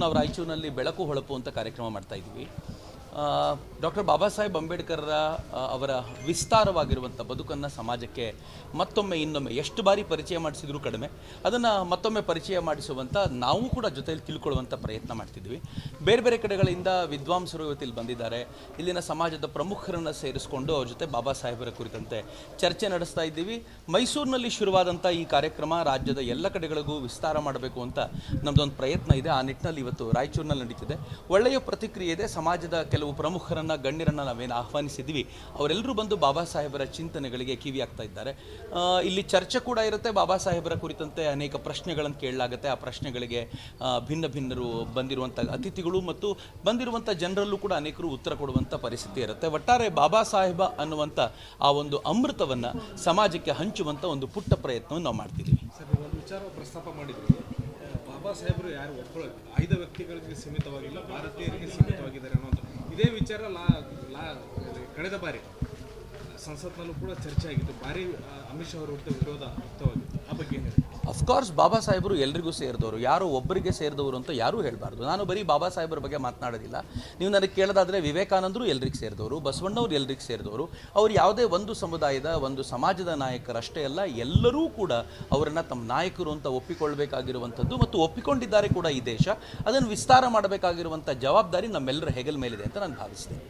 ನಾವು ರಾಯಚೂರಿನಲ್ಲಿ ಬೆಳಕು ಹೊಳಪು ಅಂತ ಕಾರ್ಯಕ್ರಮ ಮಾಡ್ತಾ ಇದ್ದೀವಿ. ಡಾಕ್ಟರ್ ಬಾಬಾ ಸಾಹೇಬ್ ಅಂಬೇಡ್ಕರ್ ಅವರ ವಿಸ್ತಾರವಾಗಿರುವಂಥ ಬದುಕನ್ನು ಸಮಾಜಕ್ಕೆ ಮತ್ತೊಮ್ಮೆ ಇನ್ನೊಮ್ಮೆ ಎಷ್ಟು ಬಾರಿ ಪರಿಚಯ ಮಾಡಿಸಿದರೂ ಕಡಿಮೆ, ಅದನ್ನು ಮತ್ತೊಮ್ಮೆ ಪರಿಚಯ ಮಾಡಿಸುವಂಥ ನಾವು ಕೂಡ ಜೊತೆಯಲ್ಲಿ ತಿಳ್ಕೊಳ್ಳುವಂಥ ಪ್ರಯತ್ನ ಮಾಡ್ತಿದ್ವಿ. ಬೇರೆ ಬೇರೆ ಕಡೆಗಳಿಂದ ವಿದ್ವಾಂಸರು ಇವತ್ತಿಲ್ಲಿ ಬಂದಿದ್ದಾರೆ. ಇಲ್ಲಿನ ಸಮಾಜದ ಪ್ರಮುಖರನ್ನು ಸೇರಿಸಿಕೊಂಡು ಅವ್ರ ಜೊತೆ ಬಾಬಾ ಸಾಹೇಬರ ಕುರಿತಂತೆ ಚರ್ಚೆ ನಡೆಸ್ತಾ ಇದ್ದೀವಿ. ಮೈಸೂರಿನಲ್ಲಿ ಶುರುವಾದಂಥ ಈ ಕಾರ್ಯಕ್ರಮ ರಾಜ್ಯದ ಎಲ್ಲ ಕಡೆಗಳಿಗೂ ವಿಸ್ತಾರ ಮಾಡಬೇಕು ಅಂತ ನಮ್ಮದೊಂದು ಪ್ರಯತ್ನ ಇದೆ. ಆ ನಿಟ್ಟಿನಲ್ಲಿ ಇವತ್ತು ರಾಯಚೂರಿನಲ್ಲಿ ನಡೀತಿದೆ. ಒಳ್ಳೆಯ ಪ್ರತಿಕ್ರಿಯೆ ಇದೆ. ಸಮಾಜದ ಕೆಲವು ಪ್ರಮುಖರನ್ನ ಗಣ್ಯರನ್ನ ನಾವೇನು ಆಹ್ವಾನಿಸಿದ್ವಿ, ಅವರೆಲ್ಲರೂ ಬಂದು ಬಾಬಾ ಸಾಹೇಬರ ಚಿಂತನೆಗಳಿಗೆ ಕಿವಿ ಆಗ್ತಾ ಇದ್ದಾರೆ. ಇಲ್ಲಿ ಚರ್ಚೆ ಕೂಡ ಇರುತ್ತೆ. ಬಾಬಾ ಸಾಹೇಬರ ಕುರಿತಂತೆ ಅನೇಕ ಪ್ರಶ್ನೆಗಳನ್ನು ಕೇಳಲಾಗುತ್ತೆ. ಆ ಪ್ರಶ್ನೆಗಳಿಗೆ ಭಿನ್ನ ಭಿನ್ನರು ಬಂದಿರುವಂಥ ಅತಿಥಿಗಳು ಮತ್ತು ಬಂದಿರುವಂಥ ಜನರಲ್ಲೂ ಕೂಡ ಅನೇಕರು ಉತ್ತರ ಕೊಡುವಂಥ ಪರಿಸ್ಥಿತಿ ಇರುತ್ತೆ. ಒಟ್ಟಾರೆ ಬಾಬಾ ಸಾಹೇಬ ಅನ್ನುವಂಥ ಆ ಒಂದು ಅಮೃತವನ್ನು ಸಮಾಜಕ್ಕೆ ಹಂಚುವಂಥ ಒಂದು ಪುಟ್ಟ ಪ್ರಯತ್ನವನ್ನು ನಾವು ಮಾಡ್ತಿದ್ದೀವಿ. ಸರ್, ಒಂದು ವಿಚಾರ ಪ್ರಸ್ತಾಪ ಮಾಡಿದ್ವಿ. ಬಾಬಾ ಸಾಹೇಬರು ಯಾರು ಒಬ್ಬರು ಐದು ವ್ಯಕ್ತಿಗಳಿಗೆ ಸೀಮಿತವಾಗಿಲ್ಲ, ಭಾರತೀಯರಿಗೆ ಸೀಮಿತವಾಗಿದ್ದಾರೆ ಅನ್ನೋದು ಇದೇ ವಿಚಾರ ಕಳೆದ ಬಾರಿ ಸಂಸತ್ನಲ್ಲೂ ಕೂಡ ಚರ್ಚೆ ಆಗಿತ್ತು. ಭಾರಿ ಅಮಿತ್ ಶಾ ಅವರ ವಿರೋಧ ವ್ಯಕ್ತವಾಗಿತ್ತು. ಆ ಬಗ್ಗೆ ಏನಿದೆ? ಅಫ್ಕೋರ್ಸ್ ಬಾಬಾ ಸಾಹೇಬರು ಎಲ್ರಿಗೂ ಸೇರಿದವರು, ಯಾರು ಒಬ್ಬರಿಗೆ ಸೇರಿದವರು ಅಂತ ಯಾರೂ ಹೇಳಬಾರ್ದು. ನಾನು ಬರೀ ಬಾಬಾ ಸಾಹೇಬರ ಬಗ್ಗೆ ಮಾತನಾಡೋದಿಲ್ಲ. ನೀವು ನನಗೆ ಕೇಳೋದಾದರೆ ವಿವೇಕಾನಂದರು ಎಲ್ರಿಗೆ ಸೇರಿದವರು, ಬಸವಣ್ಣವ್ರು ಎಲ್ರಿಗೆ ಸೇರಿದವರು. ಅವರು ಯಾವುದೇ ಒಂದು ಸಮುದಾಯದ ಒಂದು ಸಮಾಜದ ನಾಯಕರಷ್ಟೇ ಅಲ್ಲ, ಎಲ್ಲರೂ ಕೂಡ ಅವರನ್ನು ತಮ್ಮ ನಾಯಕರು ಅಂತ ಒಪ್ಪಿಕೊಳ್ಬೇಕಾಗಿರುವಂಥದ್ದು ಮತ್ತು ಒಪ್ಪಿಕೊಂಡಿದ್ದಾರೆ ಕೂಡ ಈ ದೇಶ. ಅದನ್ನು ವಿಸ್ತಾರ ಮಾಡಬೇಕಾಗಿರುವಂಥ ಜವಾಬ್ದಾರಿ ನಮ್ಮೆಲ್ಲರ ಹೆಗಲ ಮೇಲಿದೆ ಅಂತ ನಾನು ಭಾವಿಸ್ತೇನೆ.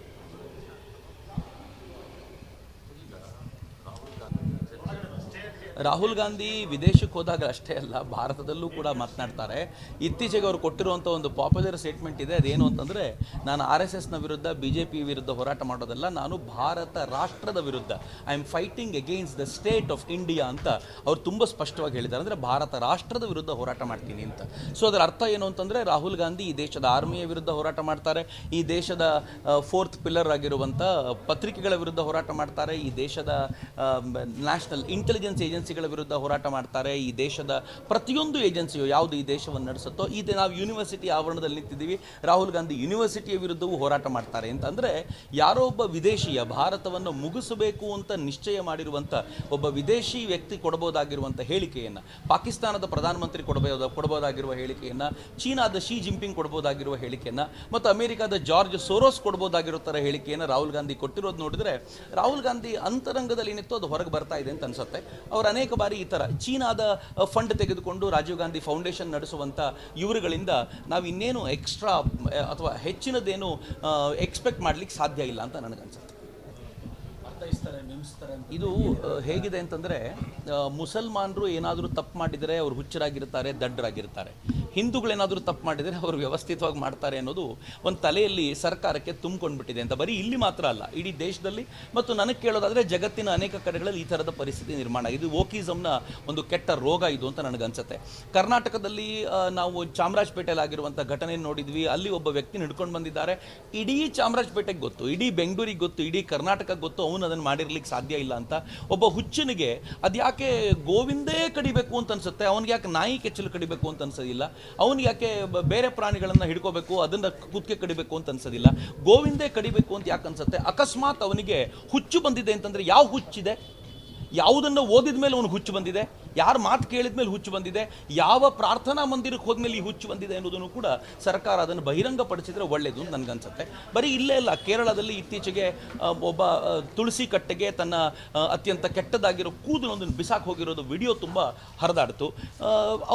ರಾಹುಲ್ ಗಾಂಧಿ ವಿದೇಶಕ್ಕೆ ಹೋದಾಗ ಅಷ್ಟೇ ಅಲ್ಲ, ಭಾರತದಲ್ಲೂ ಕೂಡ ಮಾತನಾಡ್ತಾರೆ. ಇತ್ತೀಚೆಗೆ ಅವರು ಕೊಟ್ಟಿರುವಂಥ ಒಂದು ಪಾಪ್ಯುಲರ್ ಸ್ಟೇಟ್ಮೆಂಟ್ ಇದೆ. ಅದೇನು ಅಂತಂದರೆ, ನಾನು RSSನ ವಿರುದ್ಧ BJP ವಿರುದ್ಧ ಹೋರಾಟ ಮಾಡೋದಲ್ಲ, ನಾನು ಭಾರತ ರಾಷ್ಟ್ರದ ವಿರುದ್ಧ I am fighting against the state of India ಅಂತ ಅವ್ರು ತುಂಬ ಸ್ಪಷ್ಟವಾಗಿ ಹೇಳಿದ್ದಾರೆ. ಅಂದರೆ ಭಾರತ ರಾಷ್ಟ್ರದ ವಿರುದ್ಧ ಹೋರಾಟ ಮಾಡ್ತೀನಿ ಅಂತ. ಸೊ ಅದರ ಅರ್ಥ ಏನು ಅಂತಂದರೆ, ರಾಹುಲ್ ಗಾಂಧಿ ಈ ದೇಶದ ಆರ್ಮಿಯ ವಿರುದ್ಧ ಹೋರಾಟ ಮಾಡ್ತಾರೆ, ಈ ದೇಶದ ಫೋರ್ತ್ ಪಿಲ್ಲರ್ ಆಗಿರುವಂಥ ಪತ್ರಿಕೆಗಳ ವಿರುದ್ಧ ಹೋರಾಟ ಮಾಡ್ತಾರೆ, ಈ ದೇಶದ ನ್ಯಾಷನಲ್ ಇಂಟೆಲಿಜೆನ್ಸ್ ಏಜೆನ್ಸಿಗಳ ವಿರುದ್ಧ ಹೋರಾಟ ಮಾಡ್ತಾರೆ, ಈ ದೇಶದ ಪ್ರತಿಯೊಂದು ಏಜೆನ್ಸಿಯು ಯಾವುದು ಈ ದೇಶವನ್ನು ನಡೆಸುತ್ತೋ. ಇದು ನಾವು ಯೂನಿವರ್ಸಿಟಿ ಆವರಣದಲ್ಲಿ ನಿಂತಿದ್ದೀವಿ, ರಾಹುಲ್ ಗಾಂಧಿ ಯೂನಿವರ್ಸಿಟಿಯ ವಿರುದ್ಧವೂ ಹೋರಾಟ ಮಾಡ್ತಾರೆ ಅಂತ. ಅಂದರೆ ಯಾರೋ ಒಬ್ಬ ವಿದೇಶಿಯ ಭಾರತವನ್ನು ಮುಗಿಸಬೇಕು ಅಂತ ನಿಶ್ಚಯ ಮಾಡಿರುವಂಥ ಒಬ್ಬ ವಿದೇಶಿ ವ್ಯಕ್ತಿ ಕೊಡಬಹುದಾಗಿರುವಂಥ ಹೇಳಿಕೆಯನ್ನು, ಪಾಕಿಸ್ತಾನದ ಪ್ರಧಾನಮಂತ್ರಿ ಕೊಡಬಹುದಾಗಿರುವ ಹೇಳಿಕೆಯನ್ನು, ಚೀನಾದ ಶಿ ಜಿನ್ಪಿಂಗ್ ಕೊಡಬಹುದಾಗಿರುವ ಹೇಳಿಕೆಯನ್ನು ಮತ್ತು ಅಮೆರಿಕದ ಜಾರ್ಜ್ ಸೋರೋಸ್ ಕೊಡಬಹುದಾಗಿರೋ ಥರ ಹೇಳಿಕೆಯನ್ನು ರಾಹುಲ್ ಗಾಂಧಿ ಕೊಟ್ಟಿರೋದು ನೋಡಿದರೆ, ರಾಹುಲ್ ಗಾಂಧಿ ಅಂತರಂಗದಲ್ಲಿ ಏನಿತ್ತು ಅದು ಹೊರಗೆ ಬರ್ತಾ ಇದೆ ಅಂತ ಅನಿಸುತ್ತೆ. ಅವರು ಅನೇಕ ಬಾರಿ ಈ ಥರ ಚೀನಾದ ಫಂಡ್ ತೆಗೆದುಕೊಂಡು ರಾಜೀವ್ ಗಾಂಧಿ ಫೌಂಡೇಶನ್ ನಡೆಸುವಂಥ ಇವರುಗಳಿಂದ ನಾವು ಇನ್ನೇನು ಎಕ್ಸ್ಟ್ರಾ ಅಥವಾ ಹೆಚ್ಚಿನದೇನು ಎಕ್ಸ್ಪೆಕ್ಟ್ ಮಾಡಲಿಕ್ಕೆ ಸಾಧ್ಯ ಇಲ್ಲ ಅಂತ ನನಗನ್ಸುತ್ತೆ. ಇದು ಹೇಗಿದೆ ಅಂತಂದರೆ, ಮುಸಲ್ಮಾನರು ಏನಾದರೂ ತಪ್ಪು ಮಾಡಿದರೆ ಅವರು ಹುಚ್ಚರಾಗಿರ್ತಾರೆ, ದಡ್ಡರಾಗಿರ್ತಾರೆ. ಹಿಂದೂಗಳೇನಾದರೂ ತಪ್ಪು ಮಾಡಿದರೆ ಅವರು ವ್ಯವಸ್ಥಿತವಾಗಿ ಮಾಡ್ತಾರೆ ಅನ್ನೋದು ಒಂದು ತಲೆಯಲ್ಲಿ ಸರ್ಕಾರಕ್ಕೆ ತುಂಬಿಕೊಂಡ್ಬಿಟ್ಟಿದೆ ಅಂತ. ಬರೀ ಇಲ್ಲಿ ಮಾತ್ರ ಅಲ್ಲ, ಇಡೀ ದೇಶದಲ್ಲಿ ಮತ್ತು ನನಗೆ ಕೇಳೋದಾದರೆ ಜಗತ್ತಿನ ಅನೇಕ ಕಡೆಗಳಲ್ಲಿ ಈ ಥರದ ಪರಿಸ್ಥಿತಿ ನಿರ್ಮಾಣ ಆಗಿದೆ. ವೋಕಿಸಮ್ನ ಒಂದು ಕೆಟ್ಟ ರೋಗ ಇದು ಅಂತ ನನಗನ್ಸುತ್ತೆ. ಕರ್ನಾಟಕದಲ್ಲಿ ನಾವು ಚಾಮರಾಜಪೇಟೆಯಲ್ಲಿ ಆಗಿರುವಂಥ ಘಟನೆ ನೋಡಿದ್ವಿ. ಅಲ್ಲಿ ಒಬ್ಬ ವ್ಯಕ್ತಿನ ಹಿಡ್ಕೊಂಡು ಬಂದಿದ್ದಾರೆ. ಇಡೀ ಚಾಮರಾಜಪೇಟೆಗೆ ಗೊತ್ತು, ಇಡೀ ಬೆಂಗಳೂರಿಗೆ ಗೊತ್ತು, ಇಡೀ ಕರ್ನಾಟಕಕ್ಕೆ ಗೊತ್ತು ಅವನು ಅದನ್ನು ಮಾಡಿರ್ಲಿಕ್ಕೆ ಸಾಧ್ಯ ಇಲ್ಲ ಅಂತ. ಒಬ್ಬ ಹುಚ್ಚನಿಗೆ ಅದ್ಯಾಕೆ ಗೋವಿಂದೇ ಕಡಿಬೇಕು ಅಂತ ಅನ್ಸುತ್ತೆ, ಅವನಿಗೆ ಯಾಕೆ ನಾಯಿ ಕೆಚ್ಚಲು ಕಡಿಬೇಕು ಅಂತ ಅನ್ಸೋದಿಲ್ಲ, ಅವನಿಗೆ ಯಾಕೆ ಬೇರೆ ಪ್ರಾಣಿಗಳನ್ನು ಹಿಡ್ಕೋಬೇಕು ಅದನ್ನು ಕುತ್ತಿಗೆ ಕಡಿಬೇಕು ಅಂತ ಅನ್ಸೋದಿಲ್ಲ, ಗೋವಿಂದೇ ಕಡಿಬೇಕು ಅಂತ ಯಾಕೆ ಅನ್ಸುತ್ತೆ. ಅಕಸ್ಮಾತ್ ಅವನಿಗೆ ಹುಚ್ಚು ಬಂದಿದೆ ಅಂತಂದರೆ ಯಾವ ಹುಚ್ಚಿದೆ, ಯಾವುದನ್ನು ಓದಿದ ಮೇಲೆ ಅವನು ಹುಚ್ಚು ಬಂದಿದೆ, ಯಾರು ಮಾತು ಕೇಳಿದ ಮೇಲೆ ಹುಚ್ಚು ಬಂದಿದೆ, ಯಾವ ಪ್ರಾರ್ಥನಾ ಮಂದಿರಕ್ಕೆ ಹೋದ್ಮೇಲೆ ಈ ಹುಚ್ಚು ಬಂದಿದೆ ಅನ್ನೋದನ್ನು ಕೂಡ ಸರ್ಕಾರ ಅದನ್ನು ಬಹಿರಂಗಪಡಿಸಿದರೆ ಒಳ್ಳೆಯದು ಅಂತ ನನಗನ್ಸುತ್ತೆ. ಬರೀ ಇಲ್ಲೇ ಅಲ್ಲ, ಕೇರಳದಲ್ಲಿ ಇತ್ತೀಚೆಗೆ ಒಬ್ಬ ತುಳಸಿ ಕಟ್ಟೆಗೆ ತನ್ನ ಅತ್ಯಂತ ಕೆಟ್ಟದಾಗಿರೋ ಕೂದಲೊಂದನ್ನು ಬಿಸಾಕಿ ಹೋಗಿರೋದು ವಿಡಿಯೋ ತುಂಬ ಹರಿದಾಡ್ತು.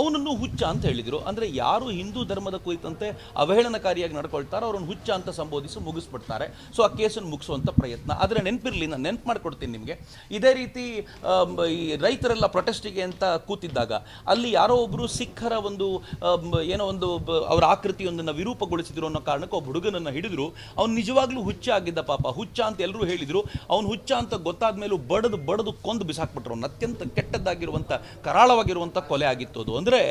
ಅವನನ್ನು ಹುಚ್ಚ ಅಂತ ಹೇಳಿದರು. ಅಂದರೆ ಯಾರು ಹಿಂದೂ ಧರ್ಮದ ಕುರಿತಂತೆ ಅವಹೇಳನಕಾರಿಯಾಗಿ ನಡ್ಕೊಳ್ತಾರೋ ಅವ್ರನ್ನ ಹುಚ್ಚ ಅಂತ ಸಂಬೋಧಿಸಿ ಮುಗಿಸ್ಬಿಡ್ತಾರೆ. ಸೊ ಆ ಕೇಸನ್ನು ಮುಗಿಸುವಂಥ ಪ್ರಯತ್ನ. ಆದರೆ ನೆನಪಿರಲಿ, ನಾನು ನೆನಪು ಮಾಡಿಕೊಡ್ತೀನಿ ನಿಮಗೆ. ಇದೇ ರೀತಿ ಈ ರೈತರೆಲ್ಲ ಪ್ರೊಟೆಸ್ಟಿಗೆ ಅಂತ ಕೂತಿದ್ದಾಗ ಅಲ್ಲಿ ಯಾರೋ ಒಬ್ಬರು ಸಿಖ್ಖರ ಒಂದು ಏನೋ ಒಂದು ಅವರ ಆಕೃತಿಯೊಂದನ್ನು ವಿರೂಪಗೊಳಿಸಿದ್ರು ಅನ್ನೋ ಕಾರಣಕ್ಕೆ ಒಬ್ಬ ಹುಡುಗನನ್ನು ಹಿಡಿದ್ರು. ಅವ್ನು ನಿಜವಾಗ್ಲೂ ಹುಚ್ಚ ಆಗಿದ್ದ, ಪಾಪ ಹುಚ್ಚ ಅಂತ ಎಲ್ಲರೂ ಹೇಳಿದರು. ಅವ್ನು ಹುಚ್ಚ ಅಂತ ಗೊತ್ತಾದ ಮೇಲೂ ಬಡದು ಕೊಂದು ಬಿಸಾಕ್ಬಿಟ್ರು. ಅವ್ನು ಅತ್ಯಂತ ಕೆಟ್ಟದ್ದಾಗಿರುವಂಥ ಕರಾಳವಾಗಿರುವಂಥ ಕೊಲೆ ಆಗಿತ್ತು ಅದು. ಅಂದರೆ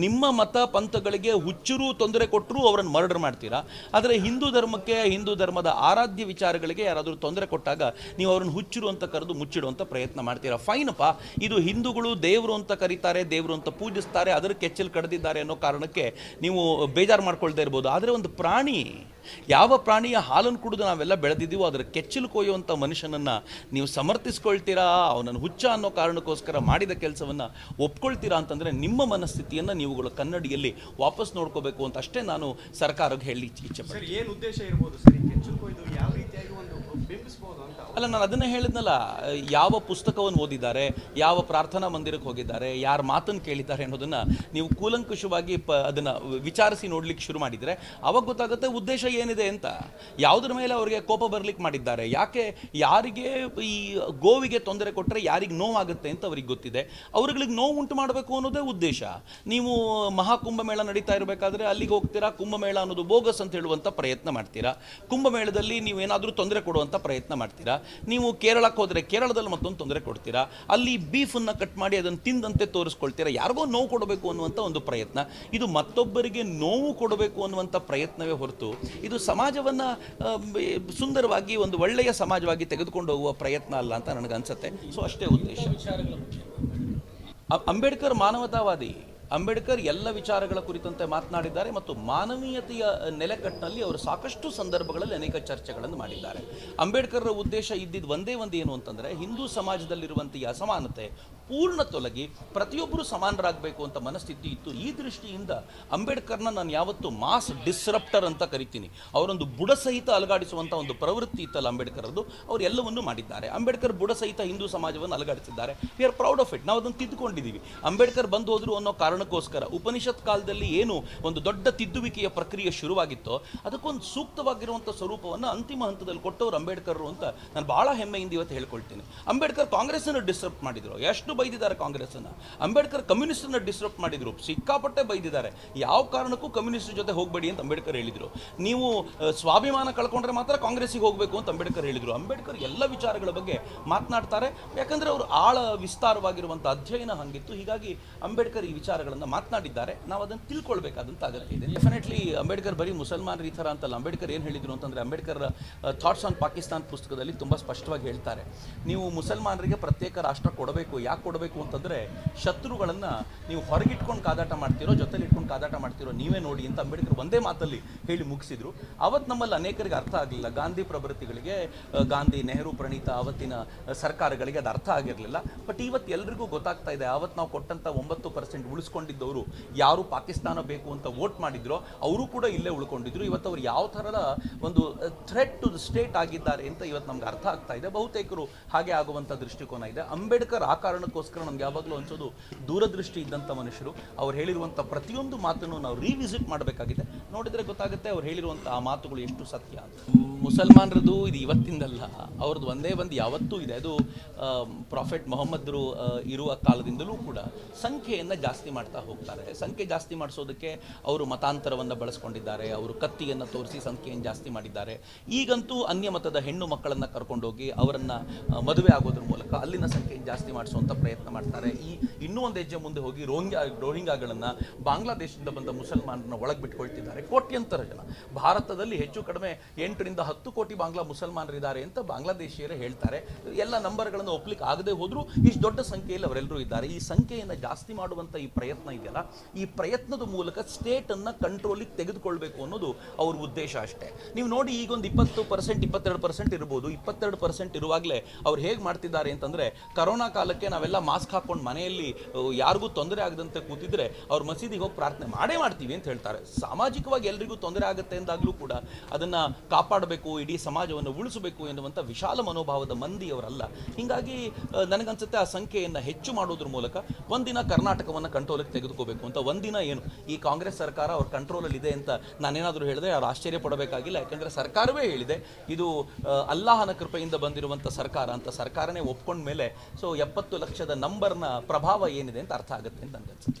ನಿಮ್ಮ ಮತ ಪಂಥಗಳಿಗೆ ಹುಚ್ಚರು ತೊಂದರೆ ಕೊಟ್ಟರು ಅವರನ್ನು ಮರ್ಡರ್ ಮಾಡ್ತೀರಾ, ಆದರೆ ಹಿಂದೂ ಧರ್ಮಕ್ಕೆ, ಹಿಂದೂ ಧರ್ಮದ ಆರಾಧ್ಯ ವಿಚಾರಗಳಿಗೆ ಯಾರಾದರೂ ತೊಂದರೆ ಕೊಟ್ಟಾಗ ನೀವು ಅವ್ರನ್ನ ಹುಚ್ಚರು ಅಂತ ಕರೆದು ಮುಚ್ಚಿಡುವಂಥ ಪ್ರಯತ್ನ ಮಾಡ್ತೀರಾ. ಫೈನಪ್ಪ, ಇದು ಹಿಂದೂಗಳು ದೇವರು ಅಂತ ಕರೀತಾರೆ, ದೇವರು ಅಂತ ಪೂಜಿಸ್ತಾರೆ, ಅದರ ಕೆಚ್ಚಲು ಕಡ್ದಿದ್ದಾರೆ ಅನ್ನೋ ಕಾರಣಕ್ಕೆ ನೀವು ಬೇಜಾರು ಮಾಡ್ಕೊಳ್ತಾ ಇರ್ಬೋದು. ಆದರೆ ಒಂದು ಪ್ರಾಣಿ ಯಾವ ಪ್ರಾಣಿಯ ಹಾಲನ್ನು ಕುಡಿದು ನಾವೆಲ್ಲ ಬೆಳೆದಿದ್ದೀವೋ ಅದರ ಕೆಚ್ಚಲು ಕೊಯ್ಯುವಂಥ ಮನುಷ್ಯನನ್ನು ನೀವು ಸಮರ್ಥಿಸ್ಕೊಳ್ತೀರಾ, ಅವನನ್ನು ಹುಚ್ಚ ಅನ್ನೋ ಕಾರಣಕ್ಕೋಸ್ಕರ ಮಾಡಿದ ಕೆಲಸವನ್ನು ಒಪ್ಕೊಳ್ತೀರಾ ಅಂತಂದರೆ ನಿಮ್ಮ ಮನಸ್ಥಿತಿಯನ್ನು ನೀವುಗಳು ಕನ್ನಡಿಯಲ್ಲಿ ವಾಪಸ್ ನೋಡ್ಕೋಬೇಕು ಅಂತ ಅಷ್ಟೇ ನಾನು ಸರ್ಕಾರಕ್ಕೆ ಹೇಳಿ ಇಚ್ಛೆ ಸರ್. ಏನು ಉದ್ದೇಶ ಇರ್ಬೋದು ಸರ್ ಈ ಕೆಚ್ಚಲು ಕೊಯ್ದು ಯಾವ ರೀತಿಯಾಗಿ ಒಂದು ಬಿಂಬಿಸಬಹುದು ಅಂತ? ಅಲ್ಲ, ನಾನು ಅದನ್ನೇ ಹೇಳಿದ್ನಲ್ಲ, ಯಾವ ಪುಸ್ತಕವನ್ನು ಓದಿದ್ದಾರೆ, ಯಾವ ಪ್ರಾರ್ಥನಾ ಮಂದಿರಕ್ಕೆ ಹೋಗಿದ್ದಾರೆ, ಯಾರ ಮಾತನ್ನು ಕೇಳಿದ್ದಾರೆ ಅನ್ನೋದನ್ನು ನೀವು ಕೂಲಂಕುಷವಾಗಿ ಅದನ್ನು ವಿಚಾರಿಸಿ ನೋಡ್ಲಿಕ್ಕೆ ಶುರು ಮಾಡಿದರೆ ಅವಾಗ ಗೊತ್ತಾಗುತ್ತೆ ಉದ್ದೇಶ ಏನಿದೆ ಅಂತ. ಯಾವುದ್ರ ಮೇಲೆ ಅವರಿಗೆ ಕೋಪ ಬರ್ಲಿಕ್ಕೆ ಮಾಡಿದ್ದಾರೆ, ಯಾರಿಗೆ ಈ ಗೋವಿಗೆ ತೊಂದರೆ ಕೊಟ್ಟರೆ ಯಾರಿಗೆ ನೋವಾಗುತ್ತೆ ಅಂತ ಅವ್ರಿಗೆ ಗೊತ್ತಿದೆ, ಅವ್ರಿಗೆ ನೋವು ಉಂಟು ಮಾಡಬೇಕು ಅನ್ನೋದೇ ಉದ್ದೇಶ. ನೀವು ಮಹಾಕುಂಭಮೇಳ ನಡೀತಾ ಇರಬೇಕಾದ್ರೆ ಅಲ್ಲಿಗೆ ಹೋಗ್ತೀರಾ, ಕುಂಭಮೇಳ ಅನ್ನೋದು ಬೋಗಸ್ ಅಂತ ಹೇಳುವಂಥ ಪ್ರಯತ್ನ ಮಾಡ್ತೀರಾ, ಕುಂಭಮೇಳದಲ್ಲಿ ನೀವೇನಾದರೂ ತೊಂದರೆ ಕೊಡುವಂಥ ಪ್ರಯತ್ನ ಮಾಡ್ತೀರಾ. ನೀವು ಕೇರಳಕ್ಕೆ ಹೋದರೆ ಕೇರಳದಲ್ಲಿ ಮತ್ತೊಂದು ತೊಂದರೆ ಕೊಡ್ತೀರಾ, ಅಲ್ಲಿ ಬೀಫನ್ನು ಕಟ್ ಮಾಡಿ ಅದನ್ನು ತಿಂದಂತೆ ತೋರಿಸ್ಕೊಳ್ತೀರಾ, ಯಾರಿಗೋ ನೋವು ಕೊಡಬೇಕು ಅನ್ನುವಂಥ ಒಂದು ಪ್ರಯತ್ನ. ಇದು ಮತ್ತೊಬ್ಬರಿಗೆ ನೋವು ಕೊಡಬೇಕು ಅನ್ನುವಂಥ ಪ್ರಯತ್ನವೇ ಹೊರತು ಇದು ಸಮಾಜವನ್ನು ಸುಂದರವಾಗಿ ಒಂದು ಒಳ್ಳೆಯ ಸಮಾಜವಾಗಿ ತೆಗೆದುಕೊಂಡು ಹೋಗುವ ಪ್ರಯತ್ನ ಅಲ್ಲ ಅಂತ ನನಗನ್ಸುತ್ತೆ. ಸೊ ಅಷ್ಟೇ ಉದ್ದೇಶ. ಅಂಬೇಡ್ಕರ್ ಮಾನವತಾವಾದಿ. ಅಂಬೇಡ್ಕರ್ ಎಲ್ಲ ವಿಚಾರಗಳ ಕುರಿತಂತೆ ಮಾತನಾಡಿದ್ದಾರೆ ಮತ್ತು ಮಾನವೀಯತೆಯ ನೆಲೆಕಟ್ಟಿನಲ್ಲಿ ಅವರು ಸಾಕಷ್ಟು ಸಂದರ್ಭಗಳಲ್ಲಿ ಅನೇಕ ಚರ್ಚೆಗಳನ್ನು ಮಾಡಿದ್ದಾರೆ. ಅಂಬೇಡ್ಕರ್ರ ಉದ್ದೇಶ ಇದ್ದಿದ್ದು ಒಂದೇ ಒಂದು ಏನು ಅಂತಂದರೆ ಹಿಂದೂ ಸಮಾಜದಲ್ಲಿರುವಂಥ ಈ ಅಸಮಾನತೆ ಪೂರ್ಣ ತೊಲಗಿ ಪ್ರತಿಯೊಬ್ಬರು ಸಮಾನರಾಗಬೇಕು ಅಂತ ಮನಸ್ಥಿತಿ ಇತ್ತು. ಈ ದೃಷ್ಟಿಯಿಂದ ಅಂಬೇಡ್ಕರ್ನ ನಾನು ಯಾವತ್ತು ಮಾಸ್ ಡಿಸ್ರಪ್ಟರ್ ಅಂತ ಕರಿತೀನಿ. ಅವರೊಂದು ಬುಡಸಹಿತ ಅಲುಗಾಡಿಸುವಂಥ ಒಂದು ಪ್ರವೃತ್ತಿ ಇತ್ತಲ್ಲ ಅಂಬೇಡ್ಕರ್ದು, ಅವರು ಎಲ್ಲವನ್ನೂ ಮಾಡಿದ್ದಾರೆ. ಅಂಬೇಡ್ಕರ್ ಬುಡಸಹಿತ ಹಿಂದೂ ಸಮಾಜವನ್ನು ಅಲುಗಾಡಿಸಿದ್ದಾರೆ. We are proud of it. ನಾವು ಅದನ್ನು ತಿದ್ದುಕೊಂಡಿದ್ದೀವಿ. ಅಂಬೇಡ್ಕರ್ ಬಂದು ಹೋದ್ರು ಅನ್ನೋ ಕಾರಣಕ್ಕೋಸ್ಕರ ಉಪನಿಷತ್ ಕಾಲದಲ್ಲಿ ಏನು ಒಂದು ದೊಡ್ಡ ತಿದ್ದುವಿಕೆಯ ಪ್ರಕ್ರಿಯೆ ಶುರುವಾಗಿತ್ತೋ ಅದಕ್ಕೊಂದು ಸೂಕ್ತವಾಗಿರುವಂಥ ಸ್ವರೂಪವನ್ನು ಅಂತಿಮ ಹಂತದಲ್ಲಿ ಕೊಟ್ಟವರು ಅಂಬೇಡ್ಕರ್ ಅಂತ ನಾನು ಬಹಳ ಹೆಮ್ಮೆಯಿಂದ ಇವತ್ತು ಹೇಳ್ಕೊಳ್ತೀನಿ. ಅಂಬೇಡ್ಕರ್ ಕಾಂಗ್ರೆಸ್ಸನ್ನು ಡಿಸ್ರಪ್ಟ್ ಮಾಡಿದರು, ಎಷ್ಟು ಬೈದಿದ್ದಾರೆ ಕಾಂಗ್ರೆಸ್ಸನ್ನು. ಅಂಬೇಡ್ಕರ್ ಕಮ್ಯುನಿಸ್ಟನ್ನು ಡಿಸ್ರಪ್ಟ್ ಮಾಡಿದರು, ಸಿಕ್ಕಾಪಟ್ಟೆ ಬೈದಿದ್ದಾರೆ. ಯಾವ ಕಾರಣಕ್ಕೂ ಕಮ್ಯುನಿಸ್ಟ್ ಜೊತೆ ಹೋಗಬೇಡಿ ಅಂತ ಅಂಬೇಡ್ಕರ್ ಹೇಳಿದರು. ನೀವು ಸ್ವಾಭಿಮಾನ ಕಳ್ಕೊಂಡ್ರೆ ಮಾತ್ರ ಕಾಂಗ್ರೆಸ್ಸಿಗೆ ಹೋಗಬೇಕು ಅಂತ ಅಂಬೇಡ್ಕರ್ ಹೇಳಿದರು. ಅಂಬೇಡ್ಕರ್ ಎಲ್ಲ ವಿಚಾರಗಳ ಬಗ್ಗೆ ಮಾತನಾಡ್ತಾರೆ, ಯಾಕಂದರೆ ಅವರು ಆಳ ವಿಸ್ತಾರವಾಗಿರುವಂಥ ಅಧ್ಯಯನ ಹಂಗಿತ್ತು. ಹೀಗಾಗಿ ಅಂಬೇಡ್ಕರ್ ಈ ವಿಚಾರಗಳನ್ನು ಮಾತನಾಡಿದ್ದಾರೆ, ನಾವು ಅದನ್ನು ತಿಳ್ಕೊಳ್ಬೇಕಾದಂಥ ಅಗತ್ಯ ಇದೆ. ಡೆಫಿನೆಟ್ಲಿ ಅಂಬೇಡ್ಕರ್ ಬರೀ ಮುಸಲ್ಮಾನರು ಈ ಥರ ಅಂತಲ್ಲ. ಅಂಬೇಡ್ಕರ್ ಏನು ಹೇಳಿದರು ಅಂತಂದರೆ, ಅಂಬೇಡ್ಕರ್ ಥಾಟ್ಸ್ ಆನ್ ಪಾಕಿಸ್ತಾನ್ ಪುಸ್ತಕದಲ್ಲಿ ತುಂಬ ಸ್ಪಷ್ಟವಾಗಿ ಹೇಳ್ತಾರೆ, ನೀವು ಮುಸಲ್ಮಾನರಿಗೆ ಪ್ರತ್ಯೇಕ ರಾಷ್ಟ್ರ ಕೊಡಬೇಕು. ಯಾಕೆ ಕೊಡಬೇಕು ಅಂತಂದರೆ ಶತ್ರುಗಳನ್ನು ನೀವು ಹೊರಗಿಟ್ಕೊಂಡು ಕಾದಾಟ ಮಾಡ್ತಿರೋ, ಜೊತೆಲಿ ಇಟ್ಕೊಂಡು ಕಾದಾಟ ಮಾಡ್ತಿರೋ ನೀವೇ ನೋಡಿ ಅಂತ ಅಂಬೇಡ್ಕರ್ ಒಂದೇ ಮಾತಲ್ಲಿ ಹೇಳಿ ಮುಗಿಸಿದ್ರು. ಅವತ್ತು ನಮ್ಮಲ್ಲಿ ಅನೇಕರಿಗೆ ಅರ್ಥ ಆಗಲಿಲ್ಲ. ಗಾಂಧಿ ಪ್ರಭೃತಿಗಳಿಗೆ, ಗಾಂಧಿ ನೆಹರು ಪ್ರಣೀತ ಅವತ್ತಿನ ಸರ್ಕಾರಗಳಿಗೆ ಅದು ಅರ್ಥ ಆಗಿರಲಿಲ್ಲ. ಬಟ್ ಇವತ್ತು ಎಲ್ರಿಗೂ ಗೊತ್ತಾಗ್ತಾ ಇದೆ. ಅವತ್ತು ನಾವು ಕೊಟ್ಟಂಥ 9% ಉಳಿಸ್ಕೊಂಡಿದ್ದವರು ಯಾರು ಪಾಕಿಸ್ತಾನ ಬೇಕು ಅಂತ ವೋಟ್ ಮಾಡಿದ್ರು ಅವರು ಕೂಡ ಇಲ್ಲೇ ಉಳ್ಕೊಂಡಿದ್ರು. ಇವತ್ತು ಅವರು ಯಾವ ಥರದ ಒಂದು ಥ್ರೆಟ್ ಟು ದ ಸ್ಟೇಟ್ ಆಗಿದ್ದಾರೆ ಅಂತ ಇವತ್ತು ನಮ್ಗೆ ಅರ್ಥ ಆಗ್ತಾ ಇದೆ. ಬಹುತೇಕರು ಹಾಗೆ ಆಗುವಂಥ ದೃಷ್ಟಿಕೋನ ಇದೆ. ಅಂಬೇಡ್ಕರ್ ಆ ಕಾರಣಕ್ಕೋಸ್ಕರ ನಮ್ಗೆ ಯಾವಾಗಲೂ ಅನ್ಸೋದು ದೂರದೃಷ್ಟಿ ಇದ್ದಂಥ ಮನುಷ್ಯರು. ಅವ್ರು ಹೇಳಿರುವಂಥ ಪ್ರತಿಯೊಂದು ಮಾತನ್ನು ನಾವು ರಿವಿಸಿಟ್ ಮಾಡಬೇಕಾಗಿದೆ. ನೋಡಿದರೆ ಗೊತ್ತಾಗುತ್ತೆ ಅವ್ರು ಹೇಳಿರುವಂಥ ಆ ಮಾತುಗಳು ಎಷ್ಟು ಸತ್ಯ ಅಂತ. ಮುಸಲ್ಮಾನರದು ಇದು ಇವತ್ತಿಂದಲ್ಲ, ಅವ್ರದ್ದು ಒಂದೇ ಒಂದು ಯಾವತ್ತೂ ಇದೆ. ಅದು ಪ್ರಾಫೆಟ್ ಮೊಹಮ್ಮದ್ರು ಇರುವ ಕಾಲದಿಂದಲೂ ಕೂಡ ಸಂಖ್ಯೆಯನ್ನು ಜಾಸ್ತಿ ಮಾಡ್ತಾ ಹೋಗ್ತಾರೆ. ಸಂಖ್ಯೆ ಜಾಸ್ತಿ ಮಾಡಿಸೋದಕ್ಕೆ ಅವರು ಮತಾಂತರವನ್ನು ಬಳಸ್ಕೊಂಡಿದ್ದಾರೆ. ಅವರು ಕತ್ತಿಯನ್ನು ತೋರಿಸಿ ಸಂಖ್ಯೆಯನ್ನು ಜಾಸ್ತಿ ಮಾಡಿದ್ದಾರೆ. ಈಗಂತೂ ಅನ್ಯ ಮತದ ಹೆಣ್ಣು ಮಕ್ಕಳನ್ನು ಕರ್ಕೊಂಡೋಗಿ ಅವರನ್ನು ಮದುವೆ ಆಗೋದ್ರ ಮೂಲಕ ಅಲ್ಲಿನ ಸಂಖ್ಯೆಯನ್ನು ಜಾಸ್ತಿ ಮಾಡಿಸುವಂಥ ಪ್ರಯತ್ನ ಮಾಡ್ತಾರೆ. ಇನ್ನೂ ಒಂದು ಹೆಜ್ಜೆ ಮುಂದೆ ಹೋಗಿ ರೋಹಿಂಗಾಗಳನ್ನು ಬಾಂಗ್ಲಾದೇಶದಿಂದ ಬಂದ ಮುಸಲ್ಮಾನರನ್ನ ಒಳಗೆ ಬಿಟ್ಕೊಳ್ತಿದ್ದಾರೆ. ಕೋಟ್ಯಂತರ ಜನ. ಭಾರತದಲ್ಲಿ ಹೆಚ್ಚು ಕಡಿಮೆ 8 ರಿಂದ 10 ಕೋಟಿ ಬಾಂಗ್ಲಾ ಮುಸಲ್ಮಾನರಿದ್ದಾರೆ ಅಂತ ಬಾಂಗ್ಲಾದೇಶಿಯರೇ ಹೇಳ್ತಾರೆ. ಎಲ್ಲ ನಂಬರ್ಗಳನ್ನು ಒಪ್ಲಿಕ್ಕೆ ಆಗದೆ ಹೋದರೂ ಇಷ್ಟು ದೊಡ್ಡ ಸಂಖ್ಯೆಯಲ್ಲಿ ಅವರೆಲ್ಲರೂ ಇದ್ದಾರೆ. ಈ ಸಂಖ್ಯೆಯನ್ನು ಜಾಸ್ತಿ ಮಾಡುವಂಥ ಈ ಪ್ರಯತ್ನ ಇದೆಯಲ್ಲ, ಈ ಪ್ರಯತ್ನದ ಮೂಲಕ ಸ್ಟೇಟನ್ನು ಕಂಟ್ರೋಲಿಗೆ ತೆಗೆದುಕೊಳ್ಬೇಕು ಅನ್ನೋದು ಅವ್ರ ಉದ್ದೇಶ ಅಷ್ಟೇ. ನೀವು ನೋಡಿ, ಈಗೊಂದು 20%, 22% ಇರ್ಬೋದು. 22% ಇರುವಾಗಲೇ ಅವ್ರು ಹೇಗೆ ಮಾಡ್ತಿದ್ದಾರೆ ಅಂತಂದರೆ, ಕರೋನಾ ಕಾಲಕ್ಕೆ ನಾವೆಲ್ಲ ಮಾಸ್ಕ್ ಹಾಕ್ಕೊಂಡು ಮನೆಯಲ್ಲಿ ಯಾರಿಗೂ ತೊಂದರೆ ಆಗದಂತೆ ಕೂತಿದ್ರೆ ಅವ್ರು ಮಸೀದಿಗೆ ಹೋಗಿ ಪ್ರಾರ್ಥನೆ ಮಾಡ್ತೀವಿ ಅಂತ ಹೇಳ್ತಾರೆ. ಸಾಮಾಜಿಕವಾಗಿ ಎಲ್ರಿಗೂ ತೊಂದರೆ ಆಗುತ್ತೆ ಎಂದಾಗಲೂ ಕೂಡ ಅದನ್ನು ಕಾಪಾಡಬೇಕು, ಇಡೀ ಸಮಾಜವನ್ನು ಉಳಿಸಬೇಕು ಎನ್ನುವಂಥ ವಿಶಾಲ ಮನೋಭಾವದ ಮಂದಿಯವರಲ್ಲ. ಹೀಗಾಗಿ ನನಗನ್ಸುತ್ತೆ ಆ ಸಂಖ್ಯೆಯನ್ನು ಹೆಚ್ಚು ಮಾಡೋದ್ರ ಮೂಲಕ ಒಂದಿನ ಕರ್ನಾಟಕವನ್ನು ಕಂಟ್ರೋಲಿಗೆ ತೆಗೆದುಕೋಬೇಕು ಅಂತ. ಒಂದಿನ ಏನು ಈ ಕಾಂಗ್ರೆಸ್ ಸರ್ಕಾರ ಅವ್ರ ಕಂಟ್ರೋಲಲ್ಲಿ ಇದೆ ಅಂತ ನಾನೇನಾದರೂ ಹೇಳಿದ್ರೆ ಅವ್ರು ಆಶ್ಚರ್ಯ ಪಡಬೇಕಾಗಿಲ್ಲ. ಯಾಕೆಂದರೆ ಸರ್ಕಾರವೇ ಹೇಳಿದೆ ಇದು ಅಲ್ಲಾಹನ ಕೃಪೆಯಿಂದ ಬಂದಿರುವಂಥ ಸರ್ಕಾರ ಅಂತ. ಸರ್ಕಾರನೇ ಒಪ್ಕೊಂಡ ಮೇಲೆ 70 ಲಕ್ಷದ ನಂಬರ್ನ ಪ್ರಭಾವ ಏನಿದೆ ಅಂತ ಅರ್ಥ ಆಗುತ್ತೆ ಅಂತ ನನಗನ್ಸುತ್ತೆ.